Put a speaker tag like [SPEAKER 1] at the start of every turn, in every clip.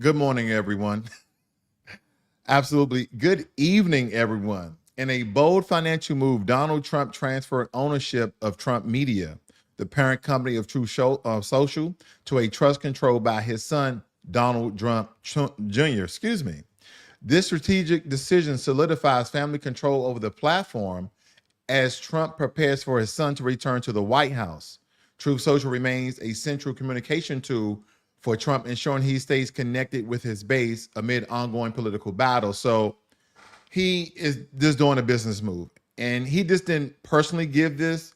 [SPEAKER 1] Good morning, everyone. Absolutely. Good evening, everyone. In a bold financial move, Donald Trump transferred ownership of Trump Media, the parent company of Social, to a trust controlled by his son, Donald Trump Jr. Excuse me. This strategic decision solidifies family control over the platform as Trump prepares for his son to return to the White House. Truth Social remains a central communication tool for Trump, ensuring he stays connected with his base amid ongoing political battles. So he is just doing a business move. And he just didn't personally give this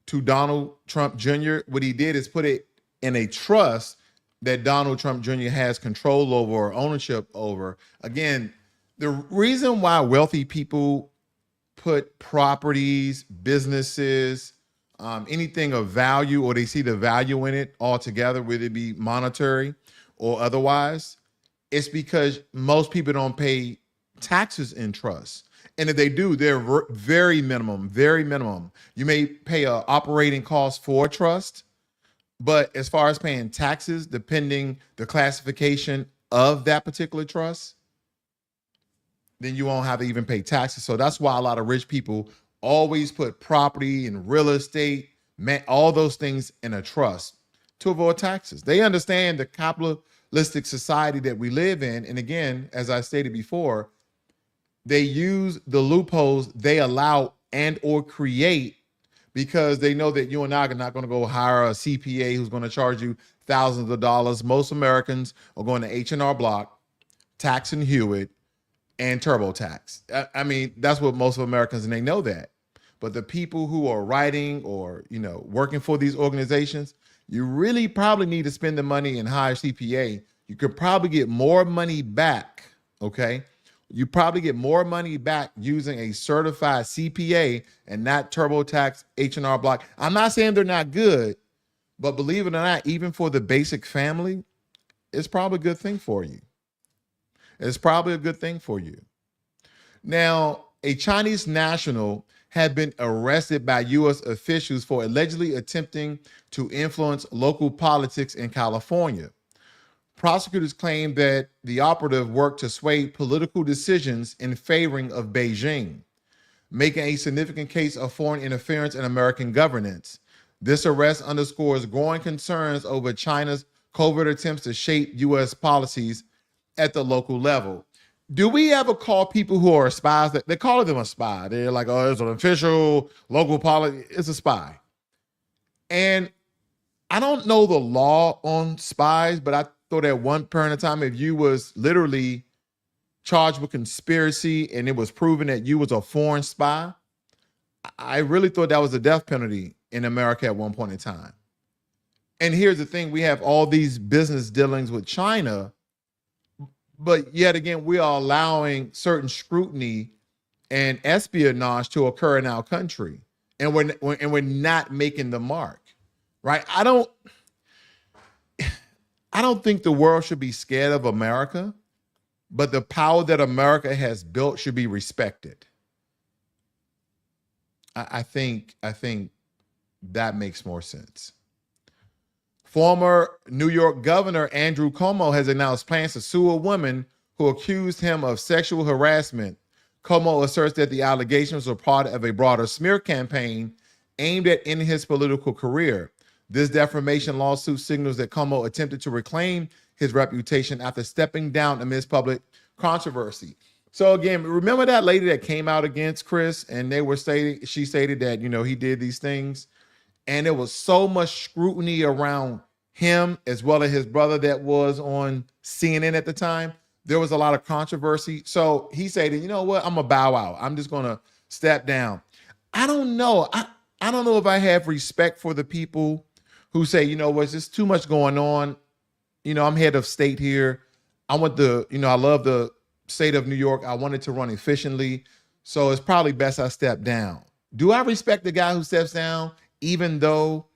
[SPEAKER 1] to Donald Trump Jr. What he did is put it in a trust that Donald Trump Jr. has control over or ownership over. Again, the reason why wealthy people put properties, businesses, anything of value, or they see the value in it altogether, whether it be monetary or otherwise, it's because most people don't pay taxes in trust. And if they do, they're very minimum, very minimum. You may pay an operating cost for a trust, but as far as paying taxes, depending the classification of that particular trust, then you won't have to even pay taxes. So that's why a lot of rich people always put property and real estate, all those things in a trust to avoid taxes. They understand the capitalistic society that we live in. And again, as I stated before, they use the loopholes they allow and or create because they know that you and I are not going to go hire a CPA who's going to charge you thousands of dollars. Most Americans are going to H&R Block, Tax and Hewitt, and TurboTax. I mean, that's what most of Americans, and they know that. But the people who are writing or, working for these organizations, you really probably need to spend the money and hire CPA. You could probably get more money back, okay? You probably get more money back using a certified CPA and not TurboTax, H&R Block. I'm not saying they're not good, but believe it or not, even for the basic family, it's probably a good thing for you. It's probably a good thing for you. Now, a Chinese national had been arrested by U.S. officials for allegedly attempting to influence local politics in California. Prosecutors claim that the operative worked to sway political decisions in favoring of Beijing, making a significant case of foreign interference in American governance. This arrest underscores growing concerns over China's covert attempts to shape U.S. policies at the local level. Do we ever call people who are spies? They call them a spy. They're like, oh, it's an official local policy. It's a spy. And I don't know the law on spies, but I thought at one point in time, if you was literally charged with conspiracy and it was proven that you was a foreign spy, I really thought that was a death penalty in America at one point in time. And here's the thing, we have all these business dealings with China, but yet again, we are allowing certain scrutiny and espionage to occur in our country. And we're not making the mark, right? I don't think the world should be scared of America, but the power that America has built should be respected. I think that makes more sense. Former New York Governor Andrew Cuomo has announced plans to sue a woman who accused him of sexual harassment. Cuomo asserts that the allegations were part of a broader smear campaign aimed at ending his political career. This defamation lawsuit signals that Cuomo attempted to reclaim his reputation after stepping down amidst public controversy. So again, remember that lady that came out against Chris and she stated that, he did these things. And there was so much scrutiny around him as well as his brother that was on CNN at the time. There was a lot of controversy. So he said, you know what? I'm going to bow out. I'm just going to step down. I don't know. I don't know if I have respect for the people who say, there's just too much going on. I'm head of state here. I love the state of New York. I want it to run efficiently. So it's probably best I step down. Do I respect the guy who steps down, even though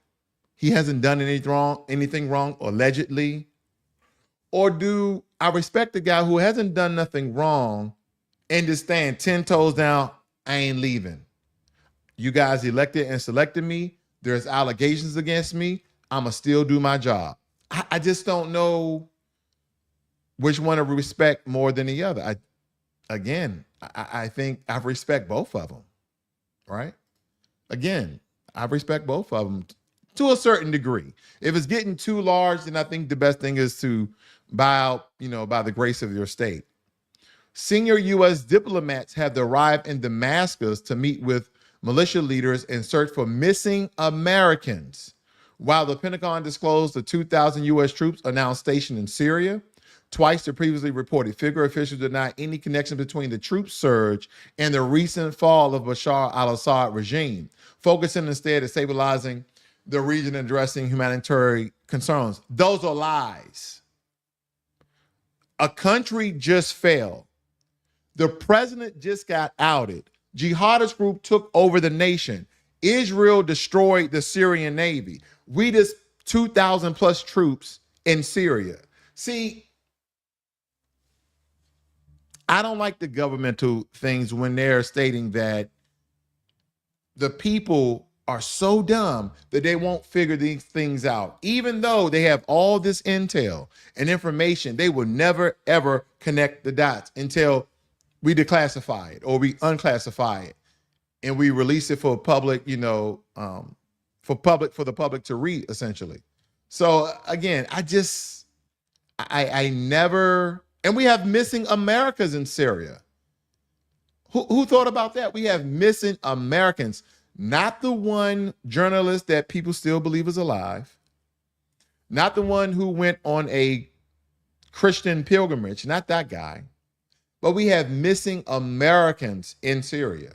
[SPEAKER 1] he hasn't done anything wrong, allegedly? Or do I respect the guy who hasn't done nothing wrong and just stand 10 toes down, I ain't leaving? You guys elected and selected me. There's allegations against me. I'ma still do my job. I just don't know which one to respect more than the other? I think I respect both of them, right? Again, I respect both of them to a certain degree. If it's getting too large, then I think the best thing is to buy out, by the grace of your state. Senior U.S. diplomats have arrived in Damascus to meet with militia leaders and search for missing Americans. While the Pentagon disclosed the 2,000 U.S. troops are now stationed in Syria, twice the previously reported figure, officials deny any connection between the troop surge and the recent fall of Bashar al-Assad regime, focusing instead at stabilizing the region and addressing humanitarian concerns. Those are lies. A country just fell. The president just got outed. Jihadist group took over the nation. Israel destroyed the Syrian Navy. We just 2,000 plus troops in Syria. See, I don't like the governmental things when they're stating that the people are so dumb that they won't figure these things out. Even though they have all this intel and information, they will never, ever connect the dots until we declassify it or we unclassify it and we release it for public, for the public to read, essentially. So again, I never, and we have missing Americans in Syria. Who thought about that? We have missing Americans, not the one journalist that people still believe is alive, not the one who went on a Christian pilgrimage, not that guy. But we have missing Americans in Syria.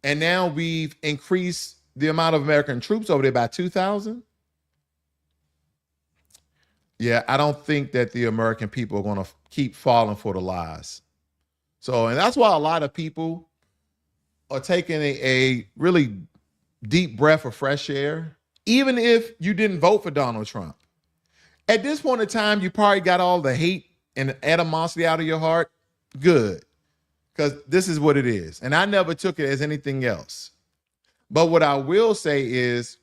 [SPEAKER 1] And now we've increased the amount of American troops over there by 2,000. Yeah, I don't think that the American people are going to keep falling for the lies. So, and that's why a lot of people are taking a really deep breath of fresh air, even if you didn't vote for Donald Trump. At this point in time, you probably got all the hate and animosity out of your heart. Good, because this is what it is. And I never took it as anything else. But what I will say is,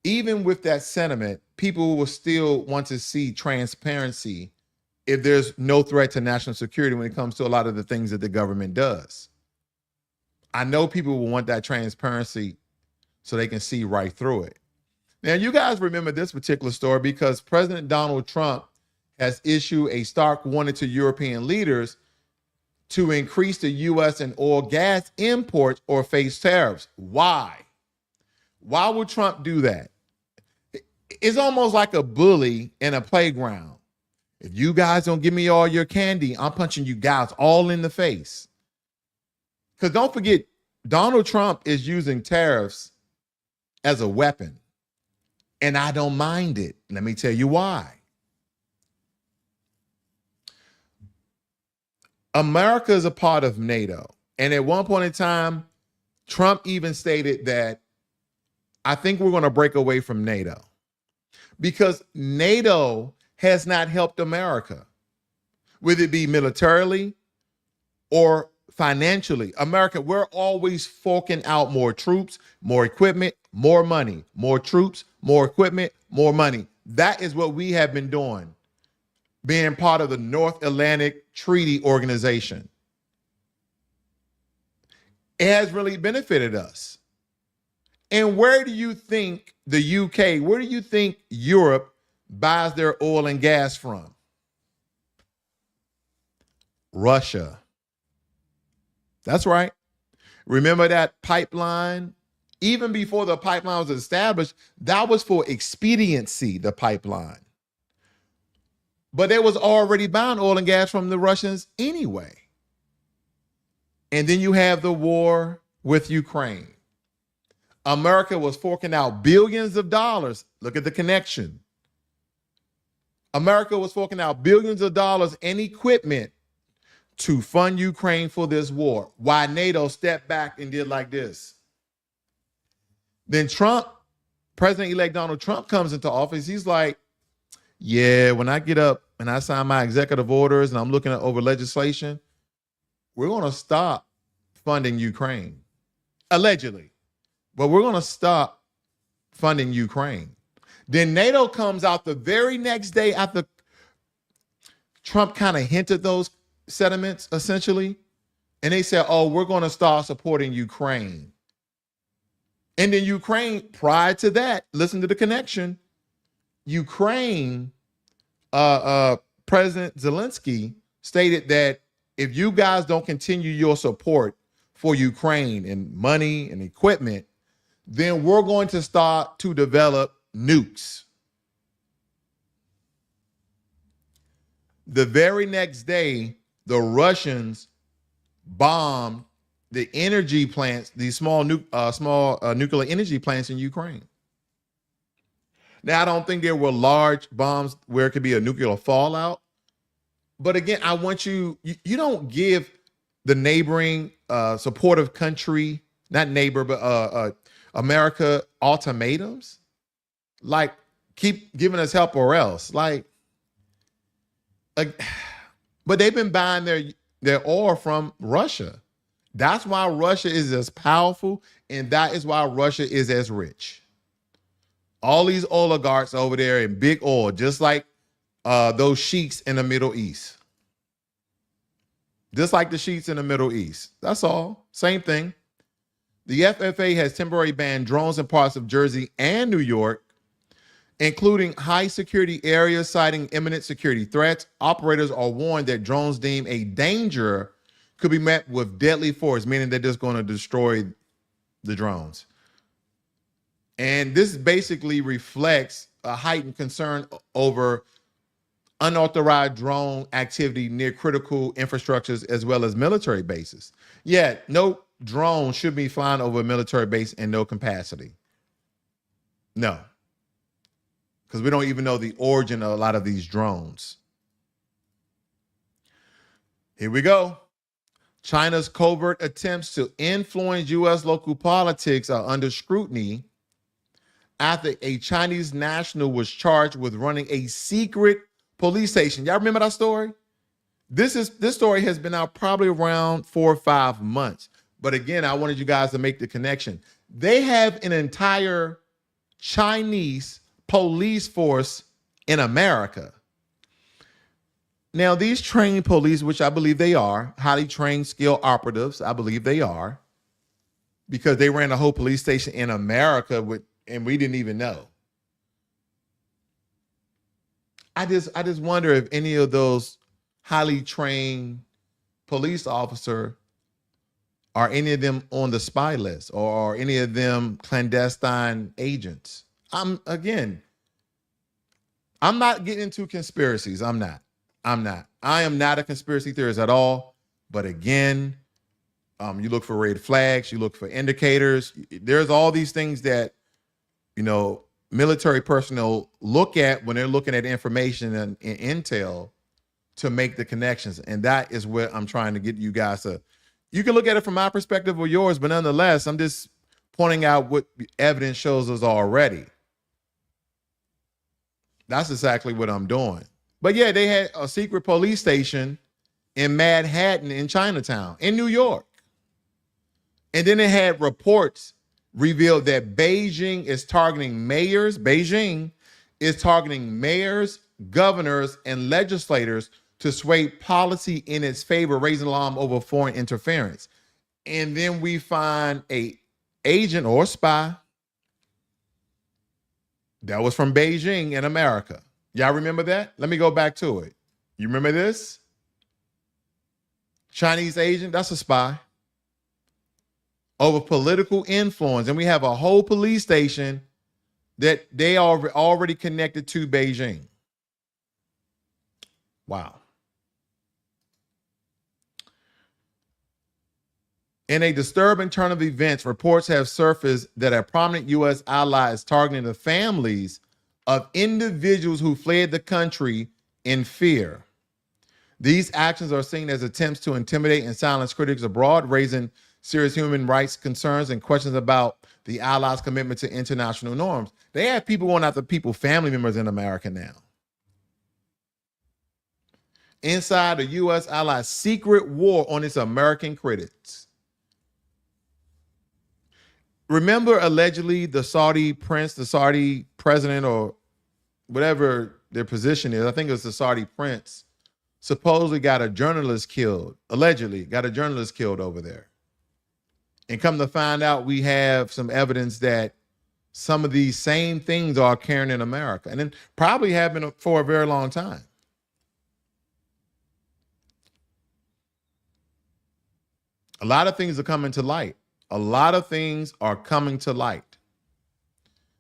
[SPEAKER 1] even with that sentiment, people will still want to see transparency if there's no threat to national security when it comes to a lot of the things that the government does. I know people will want that transparency so they can see right through it. Now, you guys remember this particular story because President Donald Trump has issued a stark warning to European leaders to increase the U.S. and oil gas imports or face tariffs. Why? Why would Trump do that? It's almost like a bully in a playground. If you guys don't give me all your candy, I'm punching you guys all in the face. Because don't forget, Donald Trump is using tariffs as a weapon. And I don't mind it. Let me tell you why. America is a part of NATO. And at one point in time, Trump even stated that I think we're going to break away from NATO because NATO has not helped America, whether it be militarily or financially. America, we're always forking out more troops, more equipment, more money, more troops, more equipment, more money. That is what we have been doing, being part of the North Atlantic Treaty Organization. It has really benefited us. And where do you think the UK, where do you think Europe buys their oil and gas from? Russia. That's right. Remember that pipeline? Even before the pipeline was established, that was for expediency, the pipeline. But they was already buying oil and gas from the Russians anyway. And then you have the war with Ukraine. America was forking out billions of dollars. Look at the connection. America was forking out billions of dollars in equipment to fund Ukraine for this war. Why NATO stepped back and did like this. Then Trump, President-elect Donald Trump comes into office. He's like, yeah, when I get up and I sign my executive orders and I'm looking at over legislation, we're going to stop funding Ukraine. Allegedly. But we're going to stop funding Ukraine. Then NATO comes out the very next day after Trump kind of hinted those sentiments essentially. And they said, oh, we're going to start supporting Ukraine. And then Ukraine, prior to that, listen to the connection. Ukraine, President Zelensky stated that if you guys don't continue your support for Ukraine and money and equipment, then we're going to start to develop nukes. The very next day, the Russians bombed the energy plants, these small nuclear energy plants in Ukraine. Now, I don't think there were large bombs where it could be a nuclear fallout. But again, I want you don't give the neighboring supportive country, not neighbor, but America ultimatums. Like, keep giving us help or else. Like, but they've been buying their oil from Russia. That's why Russia is as powerful, and that is why Russia is as rich. All these oligarchs over there in big oil, just like those sheiks in the Middle East. Just like the sheiks in the Middle East. That's all. Same thing. The FFA has temporarily banned drones in parts of Jersey and New York, including high security areas citing imminent security threats. Operators are warned that drones deemed a danger could be met with deadly force, meaning they're just going to destroy the drones. And this basically reflects a heightened concern over unauthorized drone activity near critical infrastructures as well as military bases. Yet, no drone should be flying over a military base in no capacity. No. Because we don't even know the origin of a lot of these drones. Here we go. China's covert attempts to influence U.S. local politics are under scrutiny after a Chinese national was charged with running a secret police station. Y'all remember that story? This story has been out probably around 4 or 5 months. But again, I wanted you guys to make the connection. They have an entire Chinese police force in America. Now, these trained police, which I believe they are, highly trained, skilled operatives, I believe they are, because they ran a whole police station in America and we didn't even know. I just wonder if any of those highly trained police officers are any of them on the spy list or are any of them clandestine agents. I'm not getting into conspiracies. I'm not. I am not a conspiracy theorist at all. But again, you look for red flags, you look for indicators. There's all these things that, military personnel look at when they're looking at information and intel to make the connections. And that is what I'm trying to get you guys to. You can look at it from my perspective or yours, but nonetheless, I'm just pointing out what evidence shows us already. That's exactly what I'm doing. But yeah, they had a secret police station in Manhattan, in Chinatown, in New York. And then it had reports revealed that Beijing is targeting mayors, governors, and legislators to sway policy in its favor, raising alarm over foreign interference. And then we find a agent or spy that was from Beijing in America. Y'all remember that? Let me go back to it. You remember this? Chinese agent, that's a spy. Over political influence. And we have a whole police station that they are already connected to Beijing. Wow. In a disturbing turn of events, reports have surfaced that a prominent U.S. ally is targeting the families of individuals who fled the country in fear. These actions are seen as attempts to intimidate and silence critics abroad, raising serious human rights concerns and questions about the allies' commitment to international norms. They have people going after family members in America now. Inside the U.S. allies' secret war on its American critics. Remember, allegedly, the Saudi prince, the Saudi president, or whatever their position is, I think it was the Saudi prince, supposedly got a journalist killed, allegedly got a journalist killed over there. And come to find out, we have some evidence that some of these same things are occurring in America, and then probably have been for a very long time. A lot of things are coming to light. A lot of things are coming to light.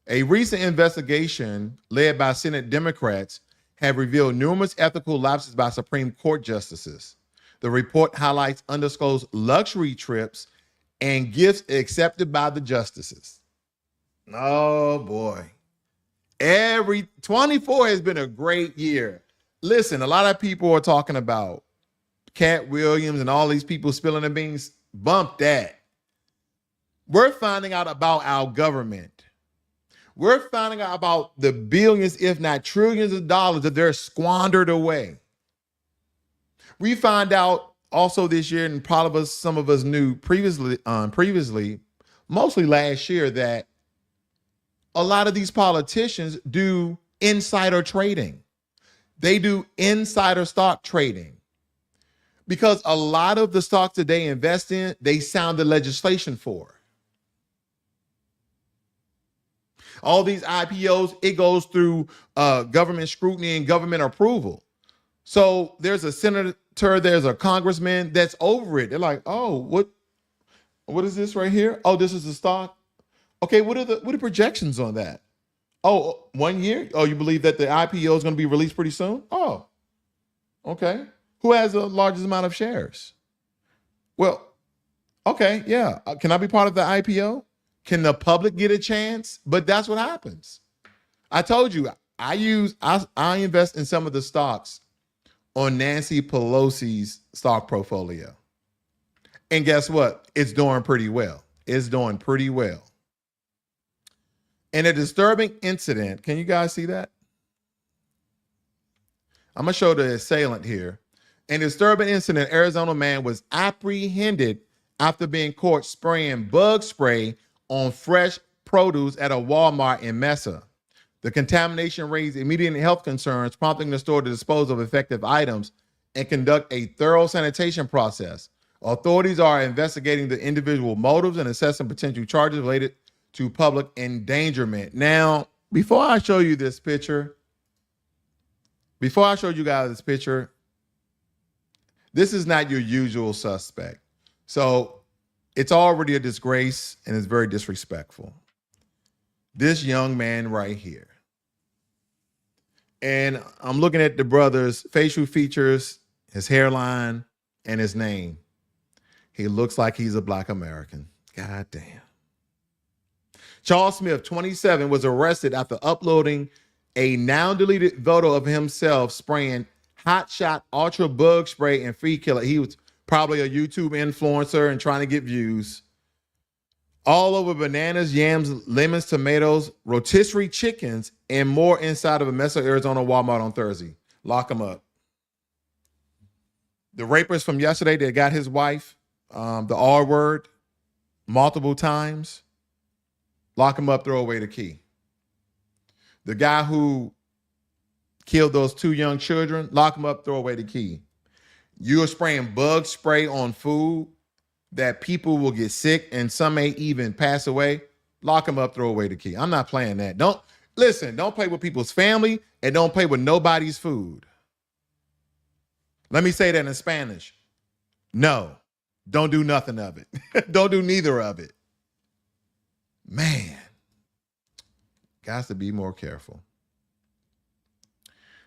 [SPEAKER 1] A recent investigation led by Senate Democrats have revealed numerous ethical lapses by Supreme Court justices. The report highlights undisclosed luxury trips and gifts accepted by the justices. Oh boy. 24 has been a great year. Listen, a lot of people are talking about Cat Williams and all these people spilling the beans. Bump that. We're finding out about our government. We're finding out about the billions, if not trillions of dollars that they're squandered away. We find out also this year, and probably some of us knew previously, mostly last year, that a lot of these politicians do insider trading. They do insider stock trading. Because a lot of the stocks that they invest in, they sound the legislation for. All these IPOs, it goes through government scrutiny and government approval. So there's a senator, there's a congressman that's over it. They're like, oh, what is this right here? Oh, this is the stock. Okay, what are the projections on that? Oh, 1 year? Oh, you believe that the IPO is going to be released pretty soon? Oh, okay. Who has the largest amount of shares? Well, okay, yeah. Can I be part of the IPO? Can the public get a chance? But that's what happens. I told you, I invest in some of the stocks on Nancy Pelosi's stock portfolio. And guess what? It's doing pretty well. It's doing pretty well. And a disturbing incident, can you guys see that? I'm going to show the assailant here. An disturbing incident, Arizona man was apprehended after being caught spraying bug spray on fresh produce at a Walmart in Mesa. The contamination raised immediate health concerns, prompting the store to dispose of affected items and conduct a thorough sanitation process. Authorities are investigating the individual motives and assessing potential charges related to public endangerment. Now, before I show you this picture, before I show you guys this picture, this is not your usual suspect. So it's already a disgrace and it's very disrespectful. This young man right here. And I'm looking at the brother's facial features, his hairline, and his name. He looks like he's a Black American. God damn. Charles Smith, 27, was arrested after uploading a now deleted photo of himself spraying Hot Shot Ultra Bug Spray and Feed Killer. He was probably a YouTube influencer and trying to get views. All over bananas, yams, lemons, tomatoes, rotisserie chickens, and more inside of a Mesa, Arizona Walmart on Thursday. Lock him up. The rapist from yesterday that got his wife, the R word, multiple times. Lock him up, throw away the key. The guy who killed those 2 young children, lock him up, throw away the key. You're spraying bug spray on food that people will get sick and some may even pass away. Lock them up, throw away the key. I'm not playing that. Don't play with people's family and don't play with nobody's food. Let me say that in Spanish. No, don't do nothing of it. Don't do neither of it. Man, got to be more careful.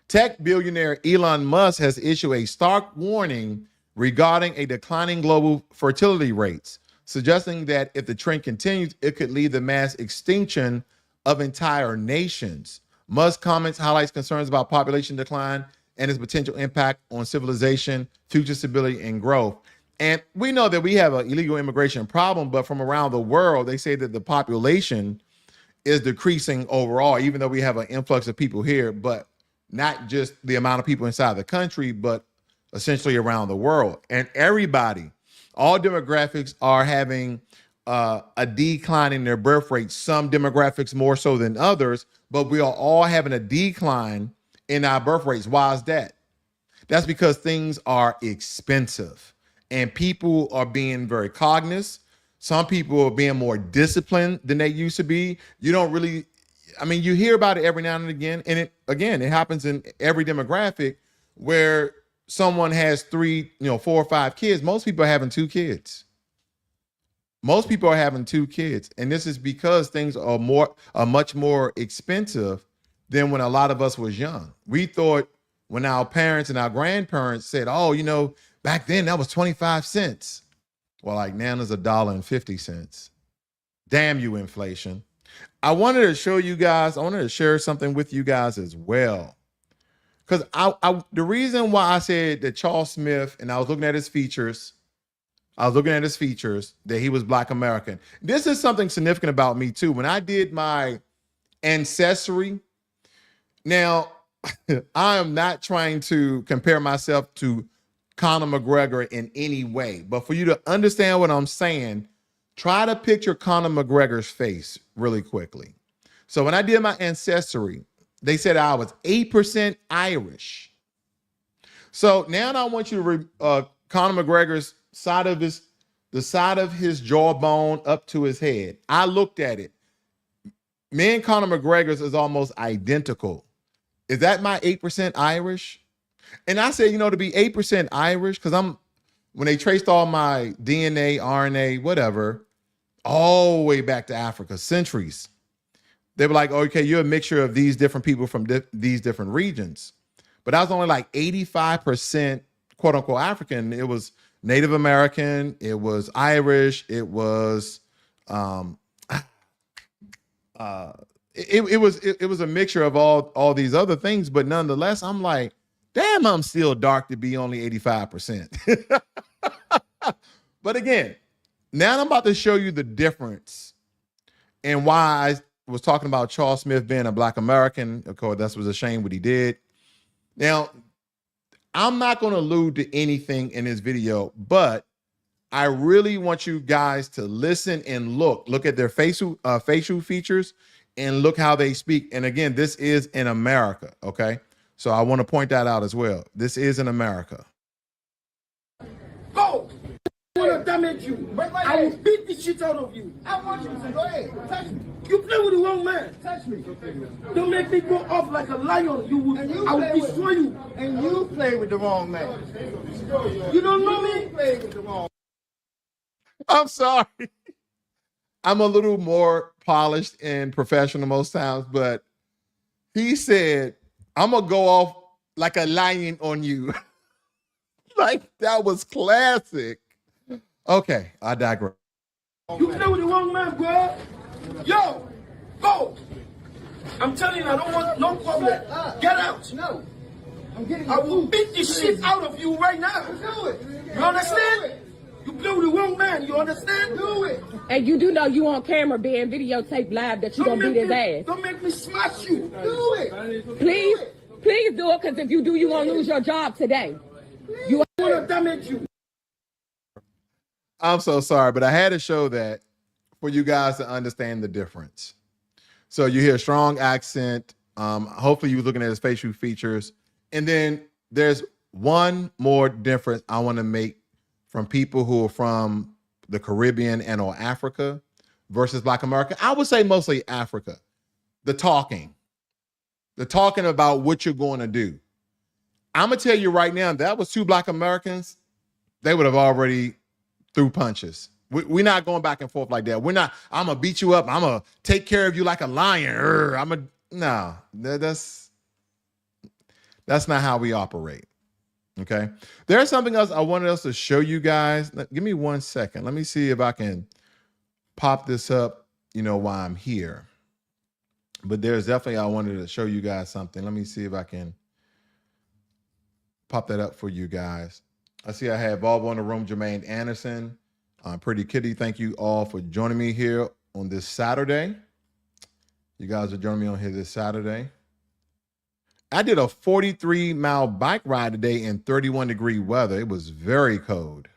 [SPEAKER 1] Tech billionaire Elon Musk has issued a stark warning regarding a declining global fertility rates, suggesting that if the trend continues, it could lead to mass extinction of entire nations. Musk's comments highlights concerns about population decline and its potential impact on civilization, future stability, and growth. And we know that we have an illegal immigration problem, but from around the world, they say that the population is decreasing overall, even though we have an influx of people here, but not just the amount of people inside the country, but essentially around the world. And everybody, all demographics are having a decline in their birth rate. Some demographics more so than others, but we are all having a decline in our birth rates. Why is that? That's because things are expensive and people are being very cognizant. Some people are being more disciplined than they used to be. You don't really, I mean, you hear about it every now and again. And it happens in every demographic where someone has three, 4 or 5 kids. Most people are having 2 kids. Most people are having 2 kids. And this is because things are much more expensive than when a lot of us was young. We thought when our parents and our grandparents said, oh, back then that was 25 cents. Well, like now it's $1.50. Damn you, inflation. I wanted to show you guys, I wanted to share something with you guys as well. Because the reason why I said that Charles Smith, and I was looking at his features, that he was Black American. This is something significant about me too. When I did my ancestry, now I am not trying to compare myself to Conor McGregor in any way, but for you to understand what I'm saying, try to picture Conor McGregor's face really quickly. So when I did my ancestry, they said I was 8% Irish. So now I want you to Conor McGregor's the side of his jawbone up to his head. I looked at it. Me and Conor McGregor's is almost identical. Is that my 8% Irish? And I said, to be 8% Irish, because when they traced all my DNA, RNA, whatever, all the way back to Africa, centuries, they were like, okay, you're a mixture of these different people from these different regions. But I was only like 85% quote unquote African. It was Native American, it was Irish, it was it was a mixture of all these other things, but nonetheless, I'm like, damn, I'm still dark to be only 85%. But again, now I'm about to show you the difference and why I was talking about Charles Smith being a Black American. Of course, that was a shame what he did. Now, I'm not going to allude to anything in this video, but I really want you guys to listen and look at their facial features and look how they speak. And again, this is in America, okay? So I want to point that out as well. This is in America.
[SPEAKER 2] Go! I want to damage you. I will beat the shit out of you.
[SPEAKER 3] I want you to go ahead. Touch me.
[SPEAKER 2] You play with the wrong man.
[SPEAKER 3] Touch me.
[SPEAKER 2] Don't make me go off like a lion. I will destroy you.
[SPEAKER 3] And you play with the wrong man.
[SPEAKER 2] You don't know me?
[SPEAKER 3] You play with the wrong.
[SPEAKER 1] I'm sorry. I'm a little more polished and professional most times, but he said, I'm going to go off like a lion on you. Like, that was classic. Okay, I digress.
[SPEAKER 2] You play with the wrong man, bro. Yo, go. I'm telling you, I don't want no problem. Get out.
[SPEAKER 3] No. I'm getting
[SPEAKER 2] I will beat the shit out of you right now.
[SPEAKER 3] Do it.
[SPEAKER 2] You understand? You play with the wrong man. You understand?
[SPEAKER 3] Do it.
[SPEAKER 4] And you do know you on camera being videotaped live that you gonna beat his ass.
[SPEAKER 2] Don't make me smash you.
[SPEAKER 3] Do it.
[SPEAKER 4] Please do it, because if you do, you gonna lose your job today.
[SPEAKER 2] You want to damage you.
[SPEAKER 1] I'm so sorry, but I had to show that for you guys to understand the difference. So you hear a strong accent. Hopefully you were looking at his facial features. And then there's one more difference I want to make from people who are from the Caribbean and or Africa versus Black America. I would say mostly Africa. The talking about what you're going to do. I'm going to tell you right now, that was 2 Black Americans, they would have already threw punches. We're not going back and forth like that. We're not, I'm going to beat you up. I'm going to take care of you like a lion. No, that's not how we operate. Okay. There's something else I wanted us to show you guys. Give me 1 second. Let me see if I can pop this up, while I'm here. But there's definitely, I wanted to show you guys something. Let me see if I can pop that up for you guys. I see I have Volvo in the room, Jermaine Anderson, Pretty Kitty. Thank you all for joining me here on this Saturday. You guys are joining me on here this Saturday. I did a 43-mile bike ride today in 31-degree weather. It was very cold.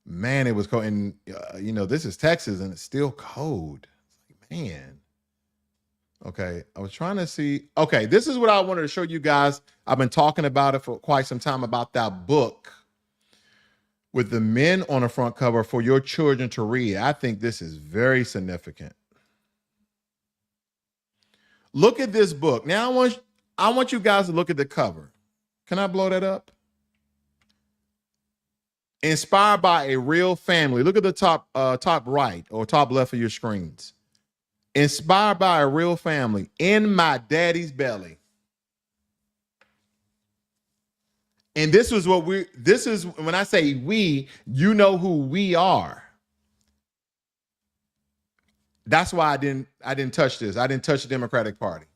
[SPEAKER 1] Man, it was cold. And, this is Texas and it's still cold. Man. Okay, I was trying to see. Okay, this is what I wanted to show you guys. I've been talking about it for quite some time about that book with the men on the front cover for your children to read. I think this is very significant. Look at this book. Now I want you guys to look at the cover. Can I blow that up? Inspired by a real family. Look at the top right or top left of your screens. Inspired by a real family in my daddy's belly. And this is when I say we, you know who we are. That's why I didn't touch this. I didn't touch the Democratic Party.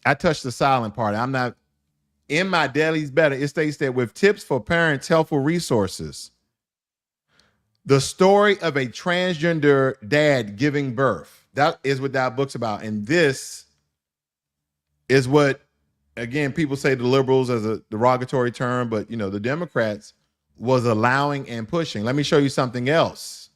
[SPEAKER 1] I touched the silent party. I'm not in my daddy's belly. It states that with tips for parents, helpful resources. The story of a transgender dad giving birth. That is what that book's about. And this is what, again, people say the liberals as a derogatory term, but the Democrats was allowing and pushing. Let me show you something else.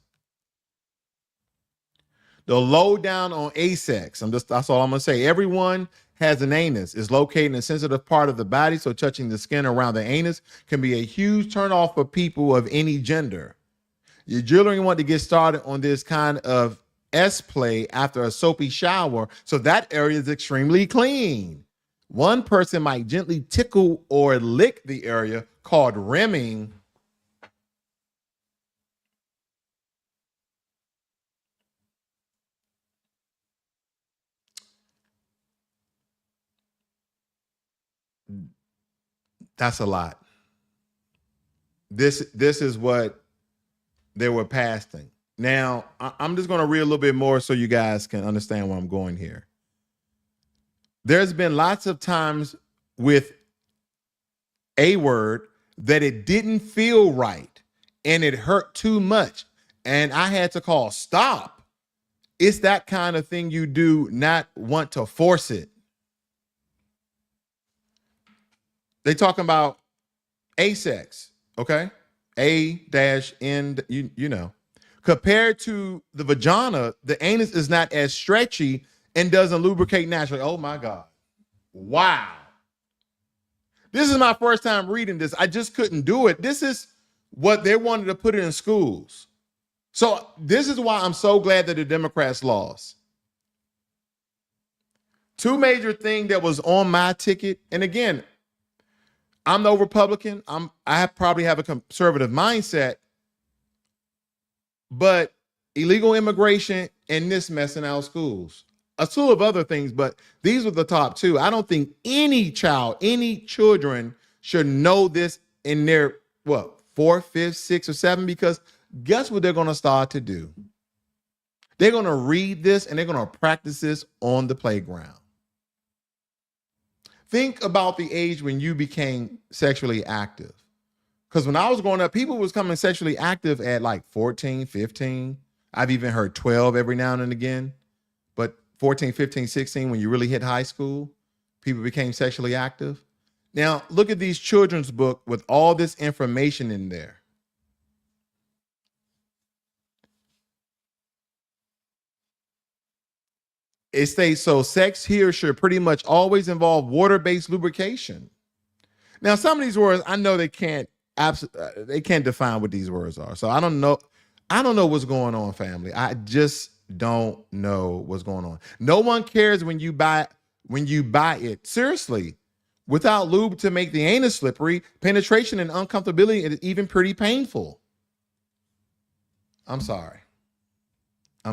[SPEAKER 1] The lowdown on asex. That's all I'm gonna say. Everyone has an anus. It's located in a sensitive part of the body, so touching the skin around the anus can be a huge turnoff for people of any gender. You generally want to get started on this kind of S-play after a soapy shower, so that area is extremely clean. One person might gently tickle or lick the area, called rimming. That's a lot. This is what they were passing. Now, I'm just going to read a little bit more so you guys can understand where I'm going here. There's been lots of times with a word that it didn't feel right and it hurt too much. And I had to call stop. It's that kind of thing you do not want to force it. They talking about asex, okay? A-N, you know. Compared to the vagina, the anus is not as stretchy and doesn't lubricate naturally. Oh my God. Wow. This is my first time reading this. I just couldn't do it. This is what they wanted to put it in schools. So this is why I'm so glad that the Democrats lost. Two major things that was on my ticket. And again, I'm no Republican. I probably have a conservative mindset, but illegal immigration and this messing out schools, a slew of other things, but these were the top two. I don't think any children should know this in their, fourth, fifth, sixth, or seventh, because guess what they're going to start to do? They're going to read this and they're going to practice this on the playground. Think about the age when you became sexually active. Because when I was growing up, people was coming sexually active at like 14, 15. I've even heard 12 every now and again. But 14, 15, 16, when you really hit high school, people became sexually active. Now, look at these children's book with all this information in there. It states, so sex here should pretty much always involve water-based lubrication. Now, some of these words, I know they can't define what these words are. So I don't know what's going on, family. I just don't know what's going on. No one cares when you buy it. Seriously, without lube to make the anus slippery, penetration and uncomfortability is even pretty painful. I'm sorry. I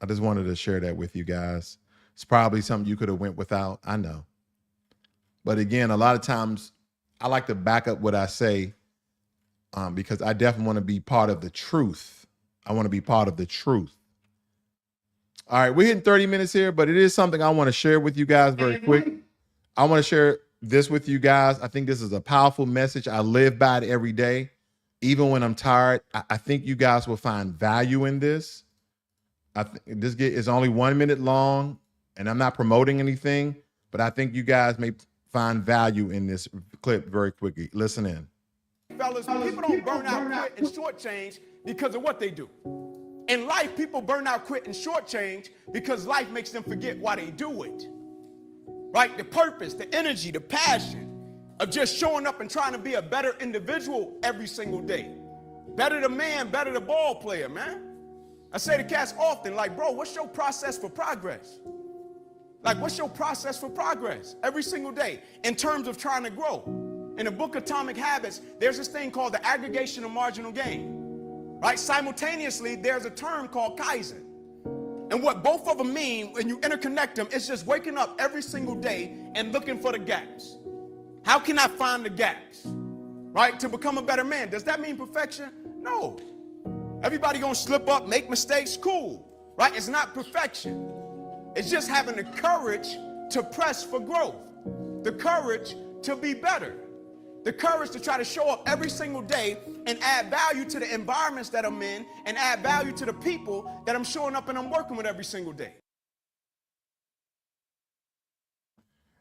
[SPEAKER 1] just wanted to share that with you guys. It's probably something you could have went without. I know. But again, a lot of times I like to back up what I say because I definitely want to be part of the truth. I want to be part of the truth. All right, we're hitting 30 minutes here, but it is something I want to share with you guys very quick. I want to share this with you guys. I think this is a powerful message. I live by it every day. Even when I'm tired, I think you guys will find value in this. This is only 1 minute long, and I'm not promoting anything, but I think you guys may find value in this clip very quickly. Listen in.
[SPEAKER 5] Fellas, people don't burn out, quit, and shortchange because of what they do. In life, people burn out, quit, and shortchange because life makes them forget why they do it. Right? The purpose, the energy, the passion of just showing up and trying to be a better individual every single day. Better the man, better the ball player, man. I say to cats often, like, bro, what's your process for progress? Like, what's your process for progress every single day in terms of trying to grow? In the book Atomic Habits, there's this thing called the aggregation of marginal gain. Right? Simultaneously, there's a term called Kaizen. And what both of them mean, when you interconnect them, it's just waking up every single day and looking for the gaps. How can I find the gaps? Right? To become a better man. Does that mean perfection? No. Everybody gonna slip up, make mistakes, cool. Right? It's not perfection. It's just having the courage to press for growth. The courage to be better. The courage to try to show up every single day and add value to the environments that I'm in and add value to the people that I'm showing up and I'm working with every single day.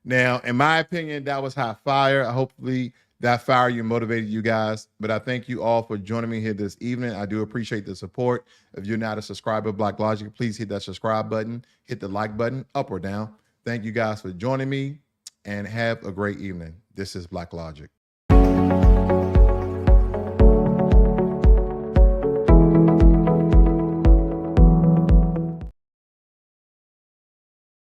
[SPEAKER 1] Now, in my opinion, that was hot fire. Hopefully that fire you motivated you guys. But I thank you all for joining me here this evening. I do appreciate the support. If you're not a subscriber of Blacklogic, please hit that subscribe button, hit the like button, up or down. Thank you guys for joining me and have a great evening. This is Blacklogic.